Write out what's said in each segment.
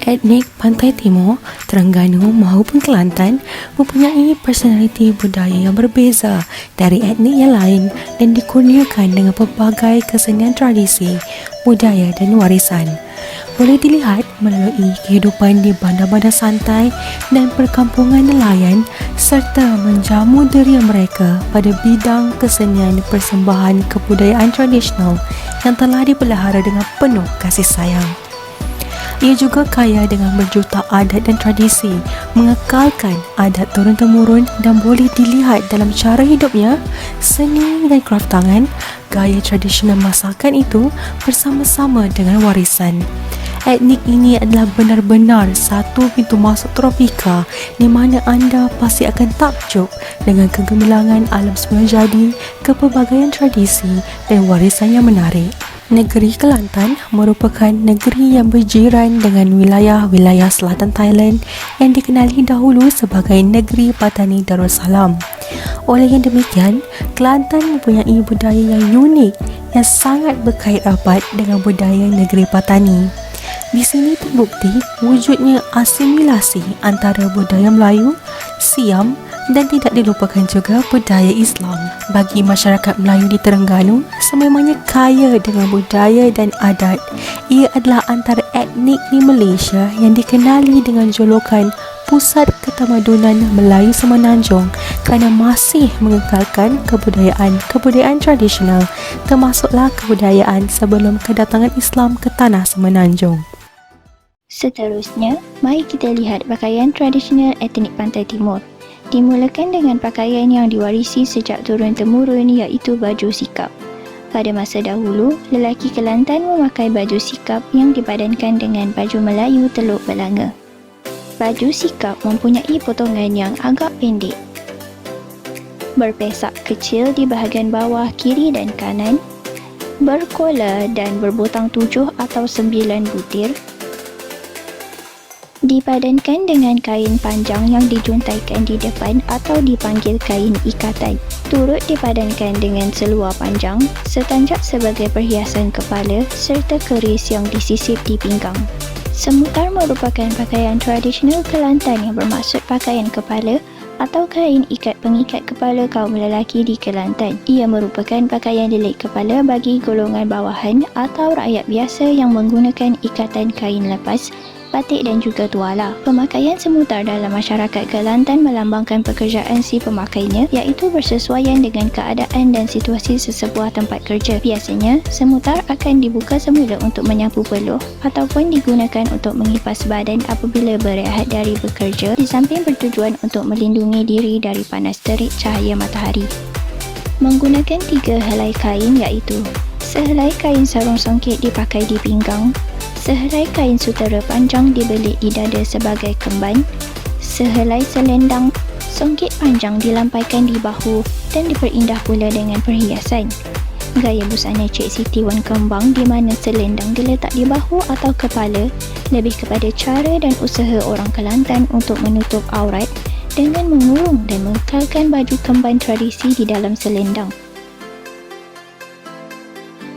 Etnik Pantai Timur, Terengganu maupun Kelantan mempunyai personaliti budaya yang berbeza dari etnik yang lain dan dikurniakan dengan pelbagai kesenian tradisi, budaya dan warisan. Boleh dilihat melalui kehidupan di bandar-bandar santai dan perkampungan nelayan serta menjamu diri mereka pada bidang kesenian persembahan kebudayaan tradisional yang telah dipelihara dengan penuh kasih sayang. Ia juga kaya dengan berjuta adat dan tradisi, mengekalkan adat turun-temurun dan boleh dilihat dalam cara hidupnya, seni dan kraf tangan, gaya tradisional masakan itu bersama-sama dengan warisan. Etnik ini adalah benar-benar satu pintu masuk tropika di mana anda pasti akan takjub dengan kegemilangan alam semula jadi, kepelbagaian tradisi dan warisan yang menarik. Negeri Kelantan merupakan negeri yang berjiran dengan wilayah-wilayah selatan Thailand yang dikenali dahulu sebagai Negeri Patani Darussalam. Oleh yang demikian, Kelantan mempunyai budaya yang unik yang sangat berkait rapat dengan budaya negeri Patani. Di sini terbukti wujudnya asimilasi antara budaya Melayu, Siam dan tidak dilupakan juga budaya Islam. Bagi masyarakat Melayu di Terengganu, sememangnya kaya dengan budaya dan adat. Ia adalah antara etnik di Malaysia yang dikenali dengan julukan Pusat Ketamadunan Melayu Semenanjung kerana masih mengekalkan kebudayaan tradisional, termasuklah kebudayaan sebelum kedatangan Islam ke tanah Semenanjung. Seterusnya, mari kita lihat pakaian tradisional etnik Pantai Timur. Dimulakan dengan pakaian yang diwarisi sejak turun-temurun iaitu baju sikap. Pada masa dahulu, lelaki Kelantan memakai baju sikap yang dipadankan dengan baju Melayu Teluk Belanga. Baju sikap mempunyai potongan yang agak pendek, berpesak kecil di bahagian bawah kiri dan kanan, berkola dan berbotang 7 atau 9 butir, dipadankan dengan kain panjang yang dijuntaikan di depan atau dipanggil kain ikatan. Turut dipadankan dengan seluar panjang, setanjak sebagai perhiasan kepala serta keris yang disisip di pinggang. Semutar merupakan pakaian tradisional Kelantan yang bermaksud pakaian kepala atau kain ikat pengikat kepala kaum lelaki di Kelantan. Ia merupakan pakaian lilit kepala bagi golongan bawahan atau rakyat biasa yang menggunakan ikatan kain lepas, batik dan juga tuala. Pemakaian semutar dalam masyarakat Kelantan melambangkan pekerjaan si pemakainya iaitu bersesuaian dengan keadaan dan situasi sesebuah tempat kerja. Biasanya, semutar akan dibuka semula untuk menyapu peluh ataupun digunakan untuk mengipas badan apabila berehat dari bekerja, di samping bertujuan untuk melindungi diri dari panas terik cahaya matahari. Menggunakan 3 helai kain iaitu sehelai kain sarung songket dipakai di pinggang, sehelai kain sutera panjang dibelit di dada sebagai kemban, sehelai selendang songket panjang dilampaikan di bahu dan diperindah pula dengan perhiasan. Gaya busana Cik Siti Wan Kembang di mana selendang diletak di bahu atau kepala lebih kepada cara dan usaha orang Kelantan untuk menutup aurat dengan mengurung dan mengekalkan baju kemban tradisi di dalam selendang.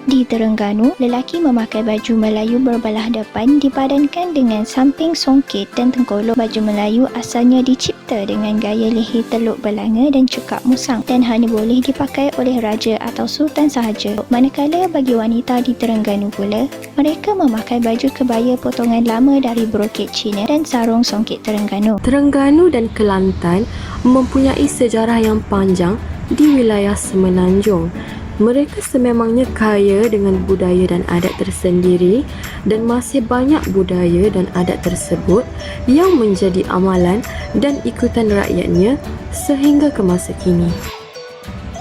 Di Terengganu, lelaki memakai baju Melayu berbelah depan dipadankan dengan samping songket dan tengkolok. Baju Melayu asalnya dicipta dengan gaya leher Teluk Belanga dan cekak musang dan hanya boleh dipakai oleh raja atau sultan sahaja. Manakala bagi wanita di Terengganu pula, mereka memakai baju kebaya potongan lama dari broket Cina dan sarung songket Terengganu. Terengganu dan Kelantan mempunyai sejarah yang panjang di wilayah Semenanjung. Mereka sememangnya kaya dengan budaya dan adat tersendiri dan masih banyak budaya dan adat tersebut yang menjadi amalan dan ikutan rakyatnya sehingga ke masa kini.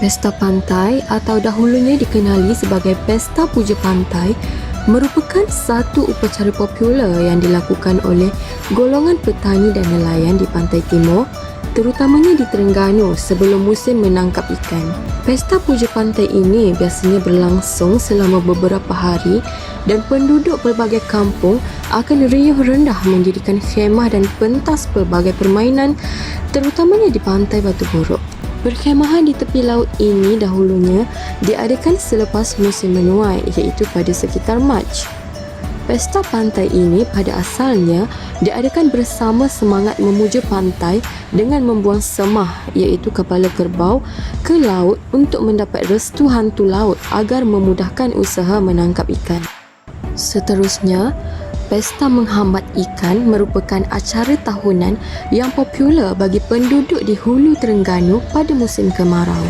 Pesta Pantai atau dahulunya dikenali sebagai Pesta Puja Pantai merupakan satu upacara popular yang dilakukan oleh golongan petani dan nelayan di Pantai Timur, terutamanya di Terengganu sebelum musim menangkap ikan. Pesta Puja Pantai ini biasanya berlangsung selama beberapa hari dan penduduk pelbagai kampung akan riuh rendah mendirikan khemah dan pentas pelbagai permainan, terutamanya di Pantai Batu Borok. Perkhemahan di tepi laut ini dahulunya diadakan selepas musim menuai iaitu pada sekitar Mac. Pesta pantai ini pada asalnya diadakan bersama semangat memuja pantai dengan membuang semah iaitu kepala kerbau ke laut untuk mendapat restu hantu laut agar memudahkan usaha menangkap ikan. Seterusnya, Pesta Menghambat Ikan merupakan acara tahunan yang popular bagi penduduk di Hulu Terengganu pada musim kemarau.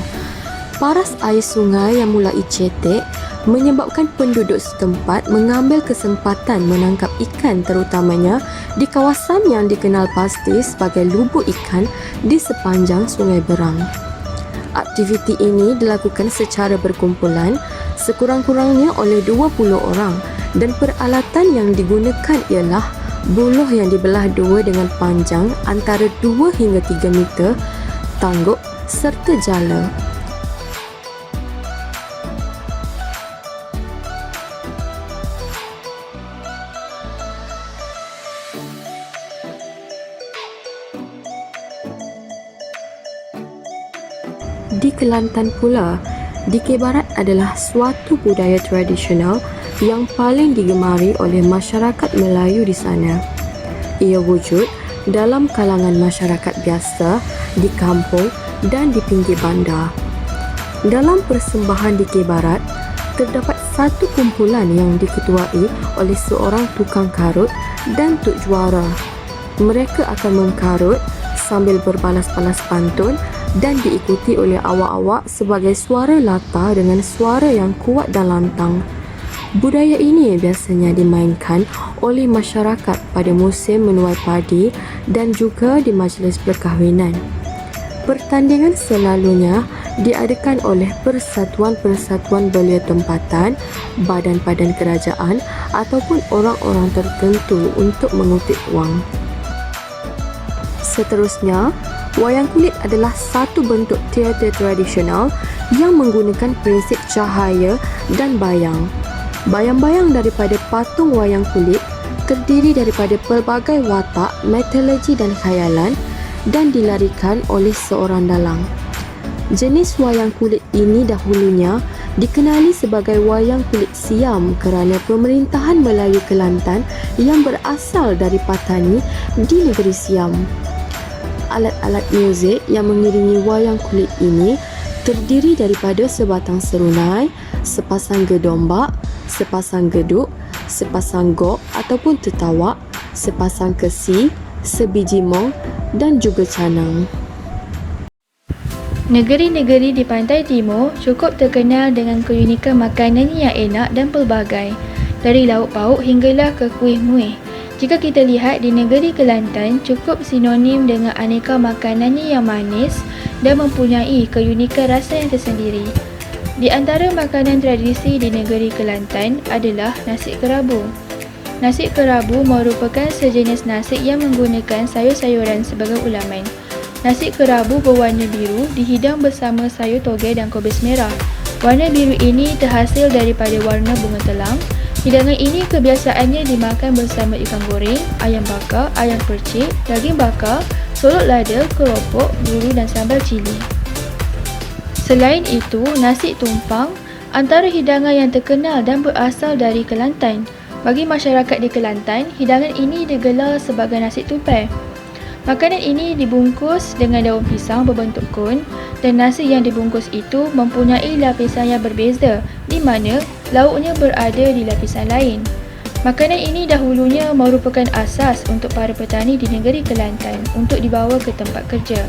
Paras air sungai yang mulai cetek menyebabkan penduduk setempat mengambil kesempatan menangkap ikan terutamanya di kawasan yang dikenal pasti sebagai lubuk ikan di sepanjang Sungai Berang. Aktiviti ini dilakukan secara berkumpulan sekurang-kurangnya oleh 20 orang dan peralatan yang digunakan ialah buluh yang dibelah dua dengan panjang antara 2 hingga 3 meter, tangguk serta jala. Di Kelantan pula, dikir barat adalah suatu budaya tradisional yang paling digemari oleh masyarakat Melayu di sana. Ia wujud dalam kalangan masyarakat biasa, di kampung dan di pinggir bandar. Dalam persembahan dikir barat, terdapat satu kumpulan yang diketuai oleh seorang tukang karut dan tuk juara. Mereka akan mengkarut sambil berbalas-balas pantun dan diikuti oleh awak-awak sebagai suara latar dengan suara yang kuat dan lantang. Budaya ini biasanya dimainkan oleh masyarakat pada musim menuai padi dan juga di majlis perkahwinan. Pertandingan selalunya diadakan oleh persatuan-persatuan belia tempatan, badan-badan kerajaan ataupun orang-orang tertentu untuk mengutip wang. Seterusnya, wayang kulit adalah satu bentuk teater tradisional yang menggunakan prinsip cahaya dan bayang. Bayang-bayang daripada patung wayang kulit terdiri daripada pelbagai watak, mitologi dan khayalan dan dilarikan oleh seorang dalang. Jenis wayang kulit ini dahulunya dikenali sebagai wayang kulit Siam kerana pemerintahan Melayu Kelantan yang berasal dari Patani di negeri Siam. Alat-alat muzik yang mengiringi wayang kulit ini terdiri daripada sebatang serunai, sepasang gedombak, sepasang geduk, sepasang gok ataupun tetawak, sepasang kesi, sebiji mong dan juga canang. Negeri-negeri di pantai timur cukup terkenal dengan keunikan makanannya yang enak dan pelbagai, dari lauk pauk hinggalah ke kuih muih. Jika kita lihat di negeri Kelantan cukup sinonim dengan aneka makanannya yang manis dan mempunyai keunikan rasa yang tersendiri. Di antara makanan tradisi di negeri Kelantan adalah nasi kerabu. Nasi kerabu merupakan sejenis nasi yang menggunakan sayur-sayuran sebagai ulaman. Nasi kerabu berwarna biru dihidang bersama sayur toge dan kobis merah. Warna biru ini terhasil daripada warna bunga telang. Hidangan ini kebiasaannya dimakan bersama ikan goreng, ayam bakar, ayam percik, daging bakar, solok lada, keropok, buru dan sambal cili. Selain itu, nasi tumpang antara hidangan yang terkenal dan berasal dari Kelantan. Bagi masyarakat di Kelantan, hidangan ini digelar sebagai nasi tupai. Makanan ini dibungkus dengan daun pisang berbentuk kon dan nasi yang dibungkus itu mempunyai lapisan yang berbeza di mana lauknya berada di lapisan lain. Makanan ini dahulunya merupakan asas untuk para petani di negeri Kelantan untuk dibawa ke tempat kerja.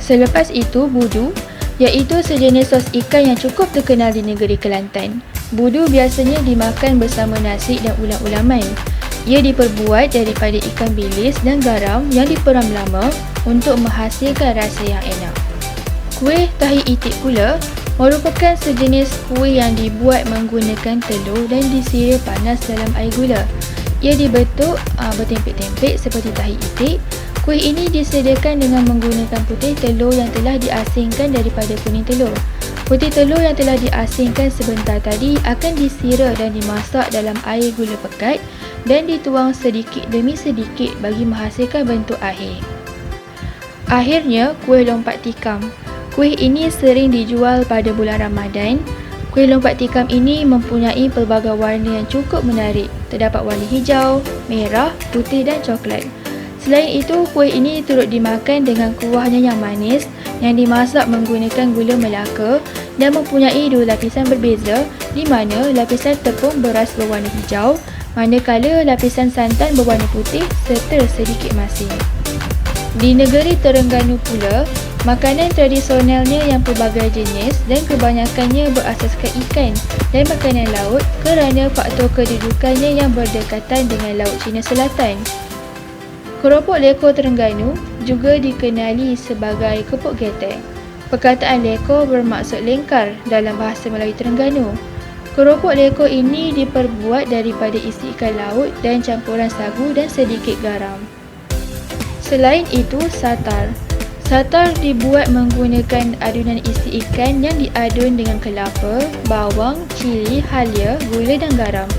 Selepas itu, budu, iaitu sejenis sos ikan yang cukup terkenal di negeri Kelantan. Budu biasanya dimakan bersama nasi dan ulam-ulaman. Ia diperbuat daripada ikan bilis dan garam yang diperam lama untuk menghasilkan rasa yang enak. Kuih tahi itik pula merupakan sejenis kuih yang dibuat menggunakan telur dan disira panas dalam air gula. Ia dibentuk bertempik-tempik seperti tahi itik. Kuih ini disediakan dengan menggunakan putih telur yang telah diasingkan daripada kuning telur. Putih telur yang telah diasingkan sebentar tadi akan disira dan dimasak dalam air gula pekat dan dituang sedikit demi sedikit bagi menghasilkan bentuk akhir. Akhirnya, kuih lompat tikam. Kuih ini sering dijual pada bulan Ramadan. Kuih lompat tikam ini mempunyai pelbagai warna yang cukup menarik. Terdapat warna hijau, merah, putih dan coklat. Selain itu, kuih ini turut dimakan dengan kuahnya yang manis yang dimasak menggunakan gula Melaka dan mempunyai dua lapisan berbeza, di mana lapisan tepung beras berwarna hijau, manakala lapisan santan berwarna putih serta sedikit masin. Di negeri Terengganu pula, makanan tradisionalnya yang pelbagai jenis dan kebanyakannya berasaskan ikan dan makanan laut kerana faktor kedudukannya yang berdekatan dengan Laut Cina Selatan. Keropok leko Terengganu juga dikenali sebagai kepok getek. Perkataan leko bermaksud lengkar dalam bahasa Melayu Terengganu. Keropok leko ini diperbuat daripada isi ikan laut dan campuran sagu dan sedikit garam. Selain itu, satar. Satar dibuat menggunakan adunan isi ikan yang diadun dengan kelapa, bawang, cili, halia, gula dan garam.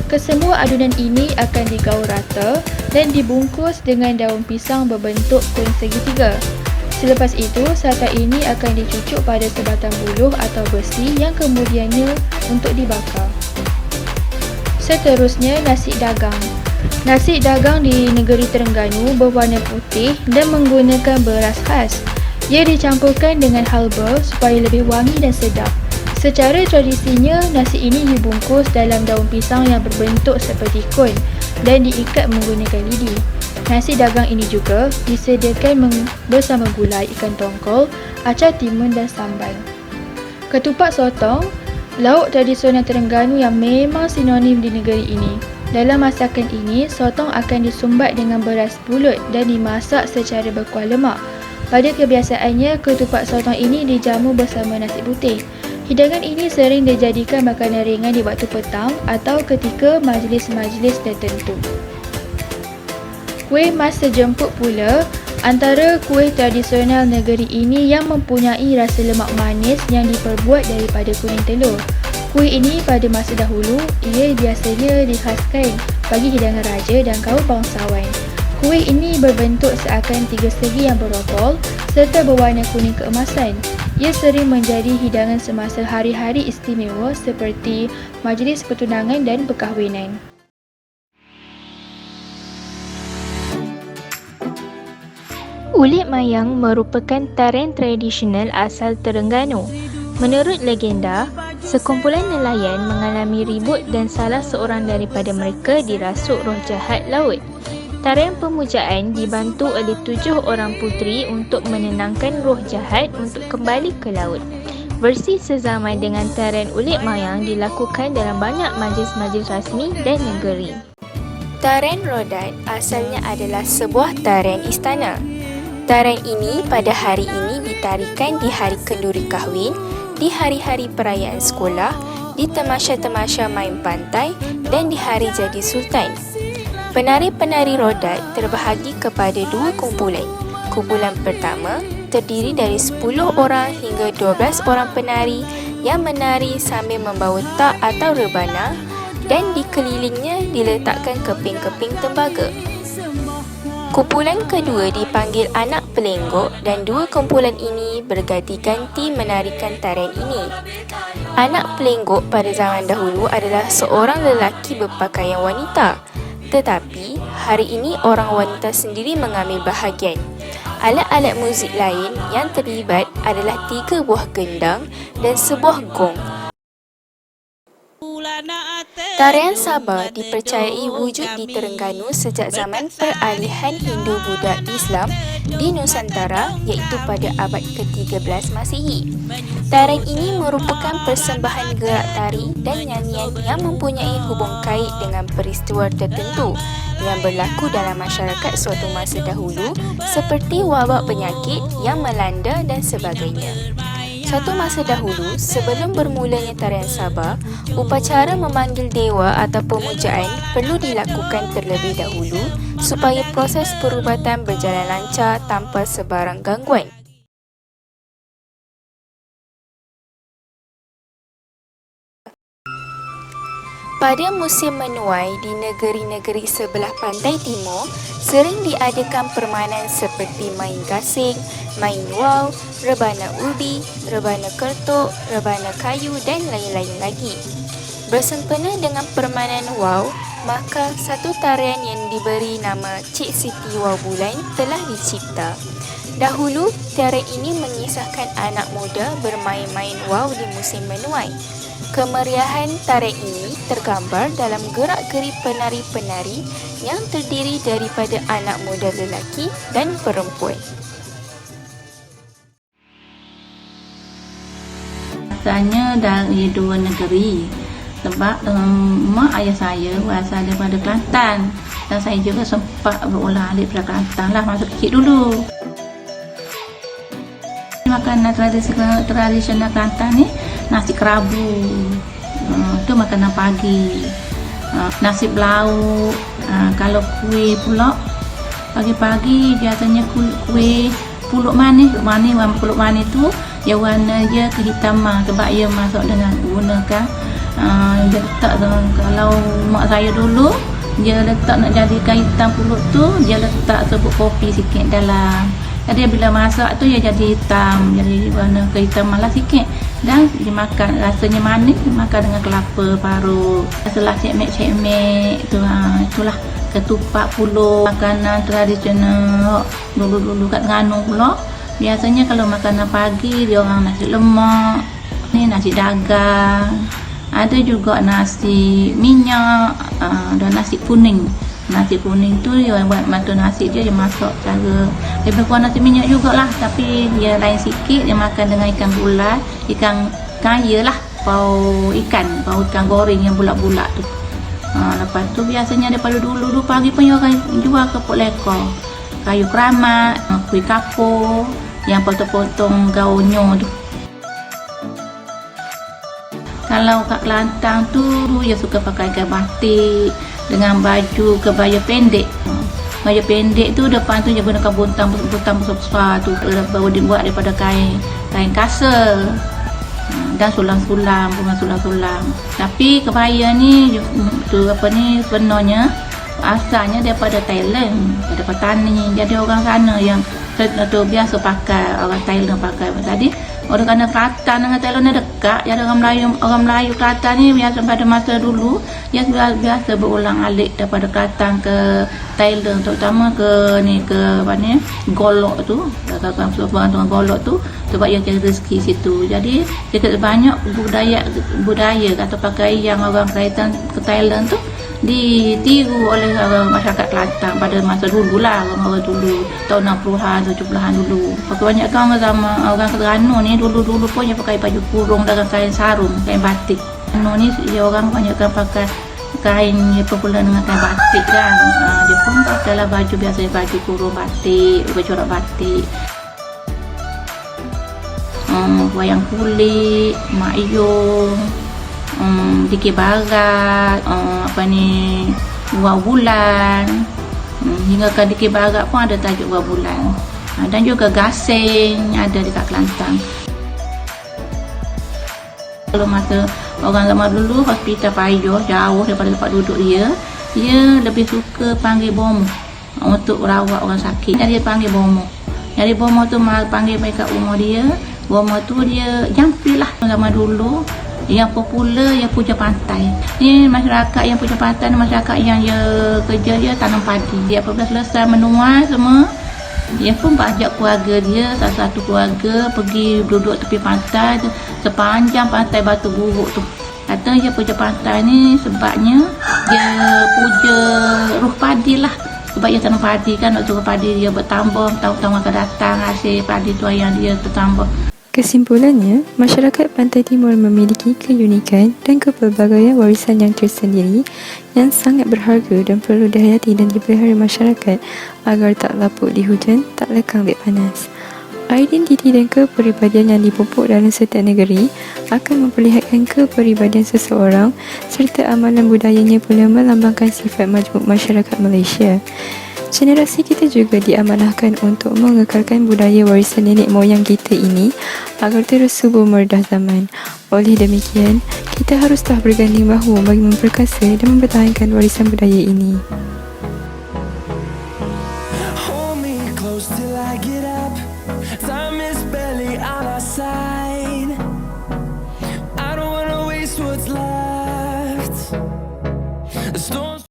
Kesemua adunan ini akan digaul rata dan dibungkus dengan daun pisang berbentuk koin segitiga. Selepas itu, satar ini akan dicucuk pada sebatang buluh atau besi yang kemudiannya untuk dibakar. Seterusnya, nasi dagang. Nasi dagang di negeri Terengganu berwarna putih dan menggunakan beras khas. Ia dicampurkan dengan halba supaya lebih wangi dan sedap. Secara tradisinya, nasi ini dibungkus dalam daun pisang yang berbentuk seperti koin dan diikat menggunakan lidi. Nasi dagang ini juga disediakan bersama gulai ikan tongkol, acar timun dan sambal. Ketupat sotong, lauk tradisional Terengganu yang memang sinonim di negeri ini. Dalam masakan ini, sotong akan disumbat dengan beras pulut dan dimasak secara berkuah lemak. Pada kebiasaannya, ketupat sotong ini dijamu bersama nasi putih. Hidangan ini sering dijadikan makanan ringan di waktu petang atau ketika majlis-majlis tertentu. Kuih mas sejemput pula antara kuih tradisional negeri ini yang mempunyai rasa lemak manis yang diperbuat daripada kuning telur. Kuih ini pada masa dahulu, ia biasanya dikhaskan bagi hidangan raja dan kaum bangsawan. Kuih ini berbentuk seakan tiga segi yang berotol serta berwarna kuning keemasan. Ia sering menjadi hidangan semasa hari-hari istimewa seperti majlis pertunangan dan perkahwinan. Ulit mayang merupakan tarian tradisional asal Terengganu. Menurut legenda, sekumpulan nelayan mengalami ribut dan salah seorang daripada mereka dirasuk roh jahat laut. Tarian pemujaan dibantu oleh 7 orang puteri untuk menenangkan roh jahat untuk kembali ke laut. Versi sezaman dengan tarian ulit mayang dilakukan dalam banyak majlis-majlis rasmi dan negeri. Tarian rodat asalnya adalah sebuah tarian istana. Tarian ini pada hari ini ditarikan di hari kenduri kahwin, di hari-hari perayaan sekolah, di tamasya-tamasya main pantai dan di hari jadi sultan. Penari-penari rodat terbahagi kepada 2 kumpulan. Kumpulan pertama terdiri dari 10 orang hingga 12 orang penari yang menari sambil membawa tak atau rebana dan dikelilingnya diletakkan keping-keping tembaga. Kumpulan kedua dipanggil anak pelenggok dan 2 kumpulan ini berganti-ganti menarikan tarian ini. Anak pelenggok pada zaman dahulu adalah seorang lelaki berpakaian wanita, tetapi hari ini orang wanita sendiri mengambil bahagian. Alat-alat muzik lain yang terlibat adalah 3 buah gendang dan sebuah gong. Tarian Sabah dipercayai wujud di Terengganu sejak zaman peralihan Hindu-Buddha Islam di Nusantara iaitu pada abad ke-13 Masihi. Tarian ini merupakan persembahan gerak tari dan nyanyian yang mempunyai hubung kait dengan peristiwa tertentu yang berlaku dalam masyarakat suatu masa dahulu seperti wabak penyakit yang melanda dan sebagainya. Suatu masa dahulu, sebelum bermulanya tarian Sabah, upacara memanggil dewa atau pemujaan perlu dilakukan terlebih dahulu supaya proses perubatan berjalan lancar tanpa sebarang gangguan. Pada musim menuai di negeri-negeri sebelah pantai timur, sering diadakan permainan seperti main gasing, main wow, rebana ubi, rebana kertuk, rebana kayu dan lain-lain lagi. Bersempena dengan permainan wow, maka satu tarian yang diberi nama Cik Siti Wow Bulan telah dicipta. Dahulu, tarian ini mengisahkan anak muda bermain-main wow di musim menuai. Kemeriahan tarian ini tergambar dalam gerak-gerik penari-penari yang terdiri daripada anak muda lelaki dan perempuan. Asalnya dari dua negeri. Sebab mak ayah saya berasal daripada Kelantan. Dan saya juga sempat berulang alik daripada Kelantan lah masa kecil dulu. Makanan tradisional Kelantan ni nasi kerabu, tu makanan pagi. Nasi belauk, kalau kuih pula pagi-pagi biasanya kuih pulut manis. Pulut manis tu dia warna dia kehitaman sebab ia masuk dengan gunakan dia letak dengan, kalau mak saya dulu dia letak nak jadikan hitam pulut tu, dia letak serbuk kopi sikit dalam. Jadi bila masak tu dia jadi hitam, jadi warna kehitaman lah sikit. Dan dimakan rasanya manis, dimakan dengan kelapa parut. Setelah cekmek tu, itulah ketupat pulut, makanan tradisional dulu-dulu kat Terengganu pula. Biasanya kalau makanan pagi dia orang nasi lemak, ni nasi dagang. Ada juga nasi minyak dan nasi kuning. Nasi kuning tu dia buat mata nasi dia masak cara lebih kurang nasi minyak jugalah, tapi dia lain sikit. Dia makan dengan ikan bulat, ikan kaya lah, bau ikan goreng yang bulat-bulat tu. Lepas tu biasanya daripada dulu pagi pun dia orang jual kepok lekor, kayu keramat, kuih kapur yang potong-potong gaunyo tu. Kalau kat Kelantan tu dia suka pakai kain batik dengan baju kebaya pendek. Baju pendek tu depan tu dia gunakan buntang besar-besar tu, baru dibuat daripada kain kasa dan sulam-sulam. Tapi kebaya ni tu sebenarnya asalnya daripada Thailand, daripada petani. Jadi orang sana yang tu biasa pakai, orang Thailand pakai tadi. Orang kena Kelantan dengan Thailand ni dekat. Jadi orang Melayu Kelantan ni biasa pada masa dulu dia biasa berulang alik daripada Kelantan ke Thailand, terutama ke Golok tu, dengan Golok tu sebab dia cari rezeki situ. Jadi kita banyak budaya atau pakaian yang orang Kelantan ke Thailand tu ditiru oleh masyarakat Kelantan pada masa dulu lah, orang dulu tahun 60-an 70-an dulu. Kebanyakan orang Terengganu ni dulu pun dia pakai baju kurung dengan kain sarung, kain batik. Terengganu ni dia orang kebanyakan pakai kain yang popular dengan kain batik kan. Dia pun pakailah baju biasa, baju kurung batik, corak batik. Wayang kulit, mak yung, dikir barat, Wow Bulan, hingga ke dikir barat pun ada tajuk Wow Bulan. Dan juga gasing ada dekat Kelantan. Kalau masa orang zaman dulu hospital payah jauh daripada tempat duduk dia lebih suka panggil bomo untuk rawat orang sakit. Jadi dia panggil bomo. Jadi bomo tu panggil mereka rumah dia. Bomo tu dia jampi lah zaman dulu. Yang popular yang punya pantai. Ni masyarakat yang punya pantai, masyarakat yang dia kerja dia tanam padi. Dia apabila selesai menuai semua, dia pun ajak keluarga dia, satu keluarga pergi duduk tepi pantai sepanjang pantai Batu Buruk tu. Kata dia puja pantai ni sebabnya dia puja ruh padi lah. Sebab dia tanam padi kan, waktu padi dia bertambah, tahun-tahun akan datang hasil padi tu yang dia bertambah. Kesimpulannya, masyarakat Pantai Timur memiliki keunikan dan kepelbagaian warisan yang tersendiri yang sangat berharga dan perlu dihayati dan dipelihara masyarakat agar tak lapuk di hujan, tak lekang di panas. Identiti dan kepribadian yang dipupuk dalam setiap negeri akan memperlihatkan kepribadian seseorang serta amalan budayanya pula melambangkan sifat majmuk masyarakat Malaysia. Generasi kita juga diamanahkan untuk mengekalkan budaya warisan nenek moyang kita ini agar terus subur meredah zaman. Oleh demikian, kita harus telah berganding bahu bagi memperkasa dan mempertahankan warisan budaya ini. Hold me close till I get up. Time is barely on our side. I don't wanna waste what's left. The storms